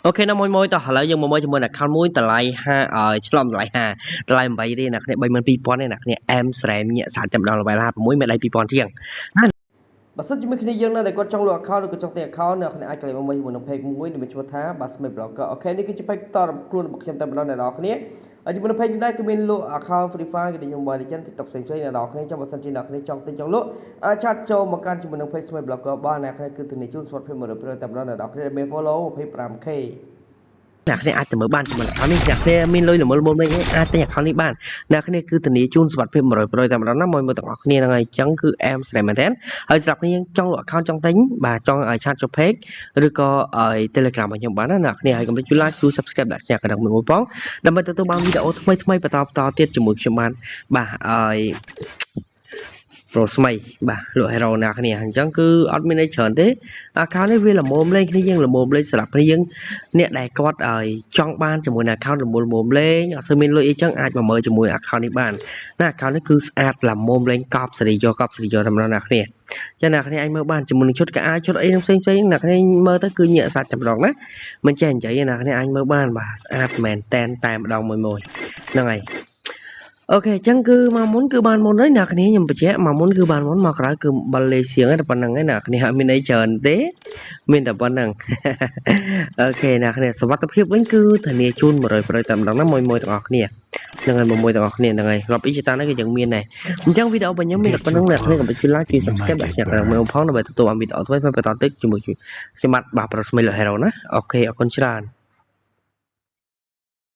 អូខេណាមួយតោះឥឡូវយើងមកមើលជាមួយ account មួយតម្លៃ5ឆ្លំតម្លៃ5តម្លៃ8ទេអ្នកគ្នា32000ទេអ្នកគ្នាអែមស្រែមញាក់សាច់តែម្ដង level 56មានដៃ2000ជាងបើសិនជាមួយគ្នាយើងនៅតែគាត់ចង់លក់ account ឬក៏ចង់ទិញ account អ្នកគ្នាអាចក្លែងមកមើលជាមួយនឹង page មួយដែលមានឈ្មោះថា Basmate Broker អូខេនេះគឺជា page តរខ្លួនរបស់ខ្ញុំតែម្ដងអ្នកនរគ្នាហើយជាមួយនឹង page នេះដែរគឺមានលក់ account Free Fire គឺខ្ញុំ Mobile Legends TikTok ផ្សេងៗអ្នកនរគ្នាចាំបើសិនជាអ្នកគ្នាចង់ទិញចង់លក់អាចឆាតចូលមកកាន់ជាមួយនឹង page Basmate Broker របស់អ្នកគ្នាគឺធានាជូនសុវត្ថិភាព 100% តែម្ដងអ្នកនរគ្នាមាន follow 25k អ្នកគ្នាអាចទៅមើលបានជាមួយ account នេះអ្នកគ្នាមានលុយល្មើលវិញអាចទិញ account នេះបានអ្នកគ្នាគឺធានាជូនសុវត្ថិភាព 100% តែម្ដងណាមួយទាំងអស់គ្នាហ្នឹងហើយអញ្ចឹងគឺអែមស្រែមែនតើហើយសម្រាប់គ្នាចង់លក់ account ចង់ទិញបាទចង់ឲ្យឆាតចូល page ឬក៏ឲ្យ Telegram របស់ខ្ញុំបានណាអ្នកគ្នាហើយកុំភ្លេចជួយ like ជួយ subscribe ដាក់ share កណ្ដឹងមួយផងដើម្បីទទួលបានវីដេអូថ្មីបន្តទៀតជាមួយខ្ញុំបានបាទឲ្យប្រូស្មីបាទលក់ hero អ្នកគ្នាអញ្ចឹងគឺអត់មានអីច្រើនទេ account នេះវាល្មមលេងគ្នាយើងល្មមលេងសម្រាប់គ្នាយើងអ្នកដែលគាត់ឲ្យចង់បានជាមួយនឹង account ល្មមលេងអត់សូវមានលុយអីចឹងអាចមកមើលជាមួយ account នេះបានណា account នេះគឺស្អាតល្មមលេងកប់សេរីយកតម្រងអ្នកគ្នាចឹងអ្នកគ្នាអាចមើលបានជាមួយនឹងឈុតកៅអៅឈុតអីផ្សេងអ្នកគ្នាមើលទៅគឺញាក់សាច់ចម្រងណាមិនចេះនិយាយអ្នកគ្នាអាចមើលបានបាទស្អាតមែនតែនតែម្ដងមួយហ្នឹងហើយអូខេអញ្ចឹងគឺមកមុនគឺបានមុនហើយអ្នកគ្នាខ្ញុំបញ្ជាក់មកមុនគឺបានមុនមកក្រោយគឺបលលេសៀងតែប៉ុណ្្នឹងឯងអ្នកគ្នាអត់មានអីច្រើនទេមានតែប៉ុណ្្នឹងអូខេអ្នកគ្នាសុវត្ថិភាពវិញគឺធានាជូន 100% តែម្ដងណាមួយទាំងអស់គ្នាហ្នឹងហើយមួយទាំងអស់គ្នាហ្នឹងហើយរាប់អ៊ីជីតានេះក៏យើងមានដែរអញ្ចឹងវីដេអូរបស់ខ្ញុំមានតែប៉ុណ្្នឹងអ្នកគ្នាកុំភ្លេចជួយ like ជួយ subscribe ដាក់ share មើលផងដើម្បីទទួលបានវីដេអូថ្មីៗបន្តទៀតជាមួយខ្ញុំបាទប្រូស្មីលហេរ៉ូណាអូខេអរគុណច្រើន